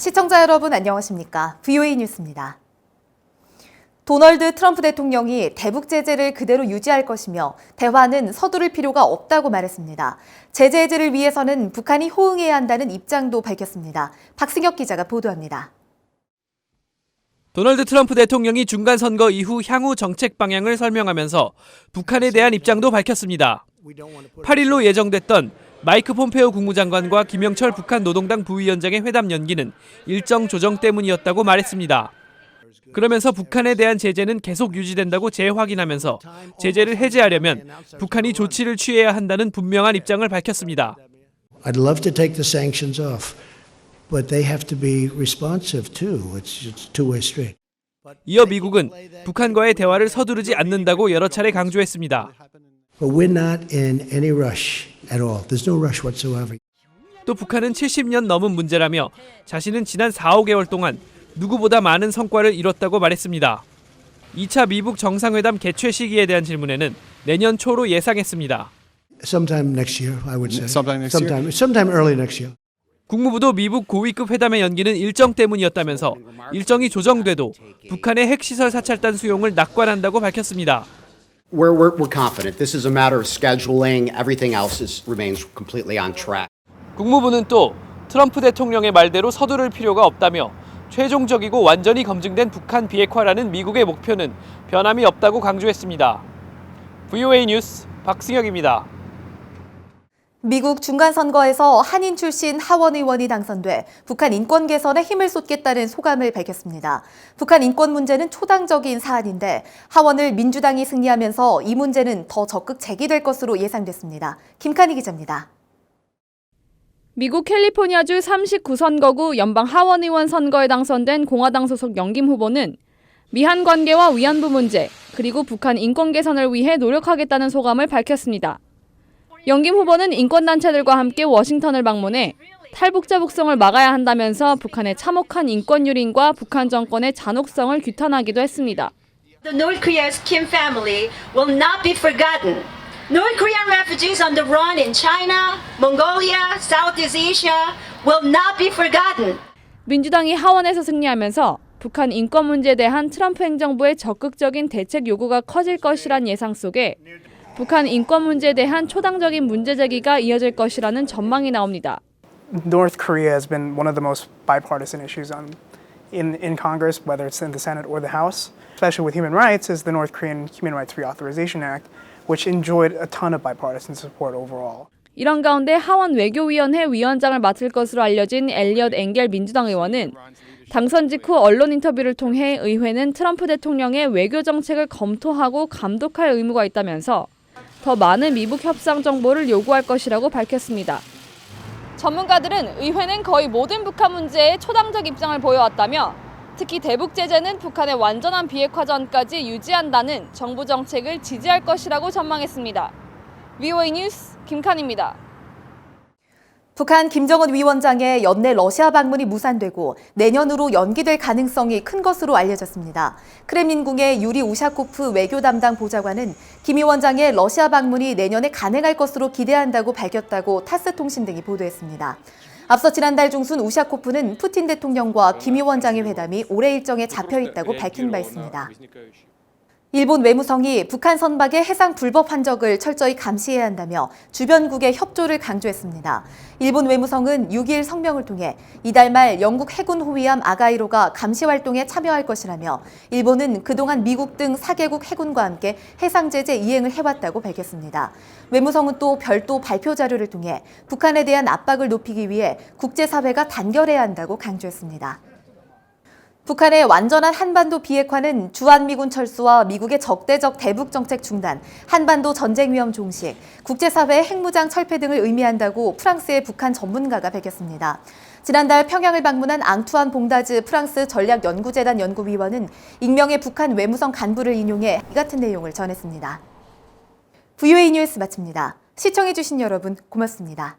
시청자 여러분 안녕하십니까? VOA 뉴스입니다. 도널드 트럼프 대통령이 대북 제재를 그대로 유지할 것이며 대화는 서두를 필요가 없다고 말했습니다. 제재 해제를 위해서는 북한이 호응해야 한다는 입장도 밝혔습니다. 박승혁 기자가 보도합니다. 도널드 트럼프 대통령이 중간 선거 이후 향후 정책 방향을 설명하면서 북한에 대한 입장도 밝혔습니다. 8일로 예정됐던 마이크 폼페오 국무장관과 김영철 북한 노동당 부위원장의 회담 연기는 일정 조정 때문이었다고 말했습니다. 그러면서 북한에 대한 제재는 계속 유지된다고 재확인하면서 제재를 해제하려면 북한이 조치를 취해야 한다는 분명한 입장을 밝혔습니다. I'd love to take the sanctions off, but they have to be responsive too. It's a two-way street. 이어 미국은 북한과의 대화를 서두르지 않는다고 여러 차례 강조했습니다. But we're not in any rush at all. There's no rush whatsoever. 또 북한은 70년 넘은 문제라며 자신은 지난 4, 5개월 동안 누구보다 많은 성과를 이뤘다고 말했습니다. 2차 미북 정상회담 개최 시기에 대한 질문에는 내년 초로 예상했습니다. Sometime next year, I would say. Sometime early next year. 국무부도 미북 고위급 회담의 연기는 일정 때문이었다면서 일정이 조정돼도 북한의 핵시설 사찰단 수용을 낙관한다고 밝혔습니다. We're confident. This is a matter of scheduling. Everything else remains completely on track. 국무부는 또 트럼프 대통령의 말대로 서두를 필요가 없다며 최종적이고 완전히 검증된 북한 비핵화라는 미국의 목표는 변함이 없다고 강조했습니다. VOA 뉴스 박승혁입니다. 미국 중간선거에서 한인 출신 하원 의원이 당선돼 북한 인권 개선에 힘을 쏟겠다는 소감을 밝혔습니다. 북한 인권 문제는 초당적인 사안인데 하원을 민주당이 승리하면서 이 문제는 더 적극 제기될 것으로 예상됐습니다. 김칸희 기자입니다. 미국 캘리포니아주 39선거구 연방 하원의원 선거에 당선된 공화당 소속 영김 후보는 미한 관계와 위안부 문제, 그리고 북한 인권 개선을 위해 노력하겠다는 소감을 밝혔습니다. 영김 후보는 인권단체들과 함께 워싱턴을 방문해 탈북자 북송을 막아야 한다면서 북한의 참혹한 인권 유린과 북한 정권의 잔혹성을 규탄하기도 했습니다. The North Korea's Kim family will not be forgotten. North Korean refugees on the run in China, Mongolia, Southeast Asia will not be forgotten. 민주당이 하원에서 승리하면서 북한 인권 문제에 대한 트럼프 행정부의 적극적인 대책 요구가 커질 것이란 예상 속에 북한 인권 문제에 대한 초당적인 문제 제기가 이어질 것이라는 전망이 나옵니다. North Korea has been one of the most bipartisan issues in Congress, whether it's in the Senate or the House, especially with human rights, is the North Korean Human Rights Reauthorization Act, which enjoyed a ton of bipartisan support overall. 이런 가운데 하원 외교위원회 위원장을 맡을 것으로 알려진 엘리엇 엥겔 민주당 의원은 당선 직후 언론 인터뷰를 통해 의회는 트럼프 대통령의 외교 정책을 검토하고 감독할 의무가 있다면서 더 많은 미북 협상 정보를 요구할 것이라고 밝혔습니다. 전문가들은 의회는 거의 모든 북한 문제에 초당적 입장을 보여왔다며 특히 대북 제재는 북한의 완전한 비핵화 전까지 유지한다는 정부 정책을 지지할 것이라고 전망했습니다. VOA 뉴스 김칸입니다. 북한 김정은 위원장의 연내 러시아 방문이 무산되고 내년으로 연기될 가능성이 큰 것으로 알려졌습니다. 크렘린궁의 유리 우샤코프 외교 담당 보좌관은 김 위원장의 러시아 방문이 내년에 가능할 것으로 기대한다고 밝혔다고 타스 통신 등이 보도했습니다. 앞서 지난달 중순 우샤코프는 푸틴 대통령과 김 위원장의 회담이 올해 일정에 잡혀 있다고 밝힌 바 있습니다. 일본 외무성이 북한 선박의 해상 불법 환적을 철저히 감시해야 한다며 주변국의 협조를 강조했습니다. 일본 외무성은 6일 성명을 통해 이달 말 영국 해군 호위함 아가이로가 감시 활동에 참여할 것이라며 일본은 그동안 미국 등 4개국 해군과 함께 해상 제재 이행을 해왔다고 밝혔습니다. 외무성은 또 별도 발표 자료를 통해 북한에 대한 압박을 높이기 위해 국제사회가 단결해야 한다고 강조했습니다. 북한의 완전한 한반도 비핵화는 주한미군 철수와 미국의 적대적 대북 정책 중단, 한반도 전쟁 위험 종식, 국제사회의 핵무장 철폐 등을 의미한다고 프랑스의 북한 전문가가 밝혔습니다. 지난달 평양을 방문한 앙투안 봉다즈 프랑스 전략연구재단 연구위원은 익명의 북한 외무성 간부를 인용해 이 같은 내용을 전했습니다. VOA 뉴스 마칩니다. 시청해주신 여러분 고맙습니다.